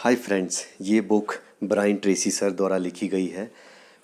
Hi friends, ये book Brian Tracy sir द्वारा लिखी गई है।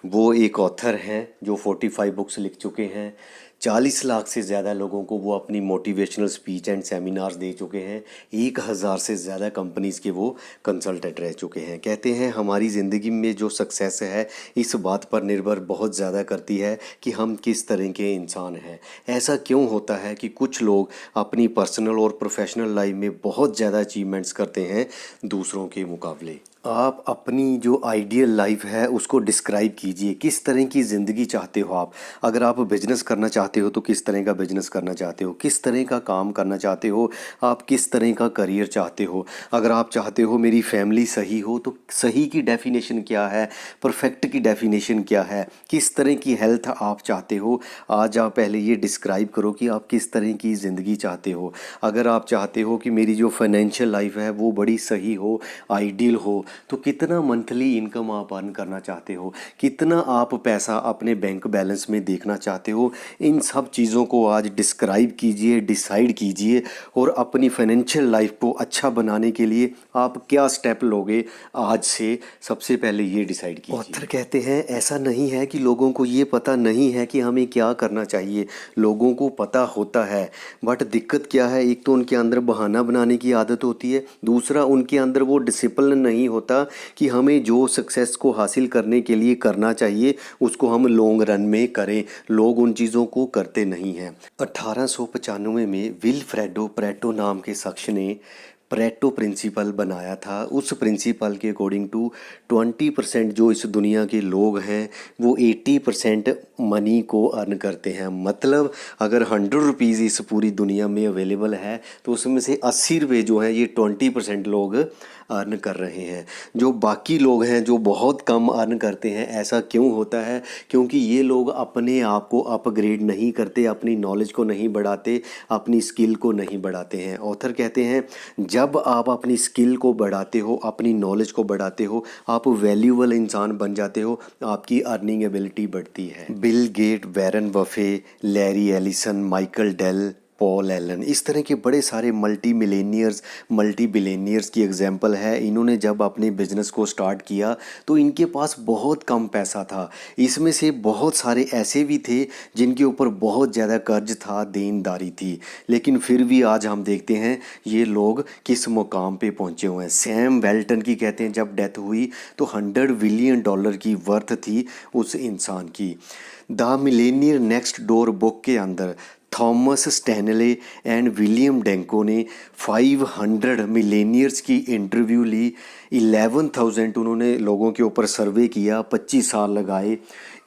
वो एक ऑथर हैं जो 45 बुक्स लिख चुके हैं। 40 लाख से ज़्यादा लोगों को वो अपनी मोटिवेशनल स्पीच एंड सेमिनार्स दे चुके हैं। 1000 से ज़्यादा कंपनीज़ के वो कंसल्टेंट रह चुके हैं। कहते हैं हमारी ज़िंदगी में जो सक्सेस है इस बात पर निर्भर बहुत ज़्यादा करती है कि हम किस तरह के इंसान हैं। ऐसा क्यों होता है कि कुछ लोग अपनी पर्सनल और प्रोफेशनल लाइफ में बहुत ज़्यादा अचीवमेंट्स करते हैं दूसरों के मुकाबले। आप अपनी जो आइडियल लाइफ है उसको डिस्क्राइब कीजिए। किस तरह की ज़िंदगी चाहते हो आप? अगर आप बिजनेस करना चाहते हो तो किस तरह का बिजनेस करना चाहते हो? किस तरह का काम करना चाहते हो? आप किस तरह का करियर चाहते हो? अगर आप चाहते हो मेरी फैमिली सही हो तो सही की डेफिनेशन क्या है? परफेक्ट की डेफिनेशन क्या है? किस तरह की हेल्थ आप चाहते हो? आज आप पहले ये डिस्क्राइब करो कि आप किस तरह की ज़िंदगी चाहते हो। अगर आप चाहते हो कि मेरी जो फाइनेंशियल लाइफ है वो बड़ी सही हो, आइडियल हो, तो कितना मंथली इनकम आप अर्न करना चाहते हो, कितना आप पैसा अपने बैंक बैलेंस में देखना चाहते हो, इन सब चीज़ों को आज डिस्क्राइब कीजिए, डिसाइड कीजिए और अपनी फाइनेंशियल लाइफ को अच्छा बनाने के लिए आप क्या स्टेप लोगे आज से, सबसे पहले ये डिसाइड कीजिए। ऑथर कहते हैं ऐसा नहीं है कि लोगों को ये पता नहीं है कि हमें क्या करना चाहिए, लोगों को पता होता है। बट दिक्कत क्या है, एक तो उनके अंदर बहाना बनाने की आदत होती है, दूसरा उनके अंदर वो डिसिप्लिन नहीं होता कि हमें जो सक्सेस को हासिल करने के लिए करना चाहिए उसको हम लॉन्ग रन में करें। लोग उन चीज़ों को करते नहीं हैं। 1895 में विलफ्रेडो प्रेटो नाम के शख्स ने प्रेटो प्रिंसिपल बनाया था। उस प्रिंसिपल के अकॉर्डिंग टू 20% जो इस दुनिया के लोग हैं वो 80% मनी को अर्न करते हैं। मतलब अगर 100 रुपीज़ इस पूरी दुनिया में अवेलेबल है तो उसमें से 80 रुपये जो हैं ये 20% लोग अर्न कर रहे हैं। जो बाकी लोग हैं जो बहुत कम अर्न करते हैं, ऐसा क्यों होता है? क्योंकि ये लोग अपने आप को अपग्रेड नहीं करते, अपनी नॉलेज को नहीं बढ़ाते, अपनी स्किल को नहीं बढ़ाते हैं। ऑथर कहते हैं जब आप अपनी स्किल को बढ़ाते हो, अपनी नॉलेज को बढ़ाते हो, आप वैल्यूएबल इंसान बन जाते हो, आपकी अर्निंग एबिलिटी बढ़ती है। Bill Gate, Warren Buffett, Larry Ellison, Michael Dell, Paul Allen, इस तरह के बड़े सारे मल्टी मिलेनियर्स, मल्टी बिलेनियर्स की एग्जांपल है। इन्होंने जब अपने बिजनेस को स्टार्ट किया तो इनके पास बहुत कम पैसा था। इसमें से बहुत सारे ऐसे भी थे जिनके ऊपर बहुत ज़्यादा कर्ज था, देनदारी थी, लेकिन फिर भी आज हम देखते हैं ये लोग किस मुकाम पे पहुंचे हुए हैं। सैम वेल्टन की कहते हैं जब डेथ हुई तो $100 बिलियन की वर्थ थी उस इंसान की। The Millionaire next door book के अंदर Thomas Stanley and William Danko ने 500 मिलेनियर्स की इंटरव्यू ली। 11,000 उन्होंने लोगों के ऊपर सर्वे किया, 25 साल लगाए।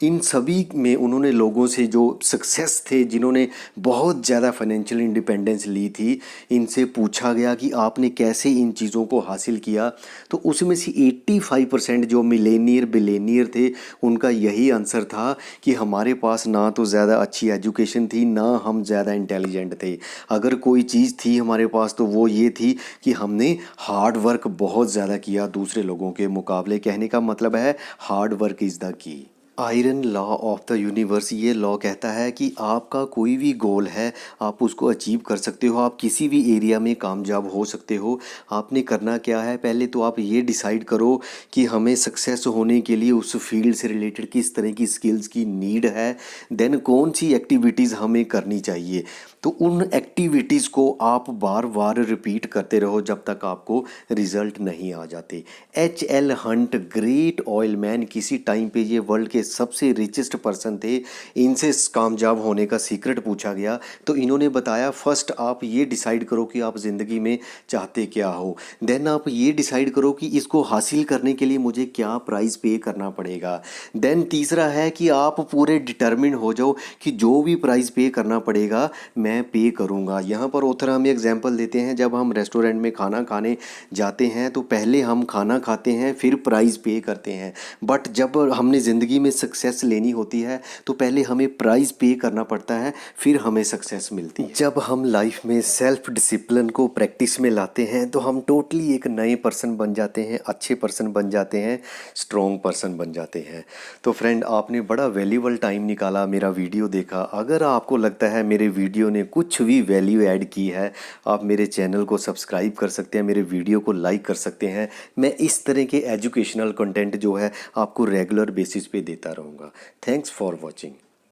इन सभी में उन्होंने लोगों से जो सक्सेस थे, जिन्होंने बहुत ज़्यादा फाइनेंशियल इंडिपेंडेंस ली थी, इनसे पूछा गया कि आपने कैसे इन चीज़ों को हासिल किया। तो उसमें से 85% जो मिलेनियर बिलेनियर थे उनका यही आंसर था कि हमारे पास ना तो ज़्यादा अच्छी एजुकेशन थी, ना हम ज़्यादा इंटेलिजेंट थे। अगर कोई चीज़ थी हमारे पास तो वो ये थी कि हमने हार्ड वर्क बहुत ज़्यादा किया दूसरे लोगों के मुकाबले। कहने का मतलब है hard work is the key. Iron law of the universe, ये लॉ कहता है कि आपका कोई भी गोल है आप उसको अचीव कर सकते हो, आप किसी भी एरिया में कामयाब हो सकते हो। आपने करना क्या है, पहले तो आप ये डिसाइड करो कि हमें सक्सेस होने के लिए उस फील्ड से रिलेटेड किस तरह की स्किल्स की नीड है, देन कौन सी एक्टिविटीज़ हमें करनी चाहिए। तो उन एक्टिविटीज़ को आप बार बार रिपीट करते रहो जब तक आपको रिजल्ट नहीं आ जाते। H.L. Hunt, great oil man, किसी टाइम पे ये वर्ल्ड के सबसे रिचेस्ट पर्सन थे। इनसे कामयाब होने का सीक्रेट पूछा गया तो इन्होंने बताया फर्स्ट आप ये डिसाइड करो कि आप ज़िंदगी में चाहते क्या हो, देन आप ये डिसाइड करो कि इसको हासिल करने के लिए मुझे क्या प्राइस पे करना पड़ेगा, देन तीसरा है कि आप पूरे डिटर्मिन हो जाओ कि जो भी प्राइस पे करना पड़ेगा मैं पे करूँगा। यहाँ पर ऑथर हमें एग्जांपल देते हैं, जब हम रेस्टोरेंट में खाना खाने जाते हैं तो पहले हम खाना खाते हैं फिर प्राइस पे करते हैं, बट जब हमने ज़िंदगी में सक्सेस लेनी होती है तो पहले हमें प्राइस पे करना पड़ता है, फिर हमें सक्सेस मिलती है। जब हम लाइफ में सेल्फ डिसिप्लिन को प्रैक्टिस में लाते हैं तो हम टोटली एक नए पर्सन बन जाते हैं, अच्छे पर्सन बन जाते हैं, स्ट्रॉन्ग पर्सन बन जाते हैं। तो फ्रेंड, आपने बड़ा वैल्यूबल टाइम निकाला, मेरा वीडियो देखा। अगर आपको लगता है मेरे वीडियो ने कुछ भी वैल्यू ऐड की है, आप मेरे चैनल को सब्सक्राइब कर सकते हैं, मेरे वीडियो को लाइक कर सकते हैं। मैं इस तरह के एजुकेशनल कंटेंट जो है आपको रेगुलर बेसिस पे देता रहूँगा। Thanks for watching.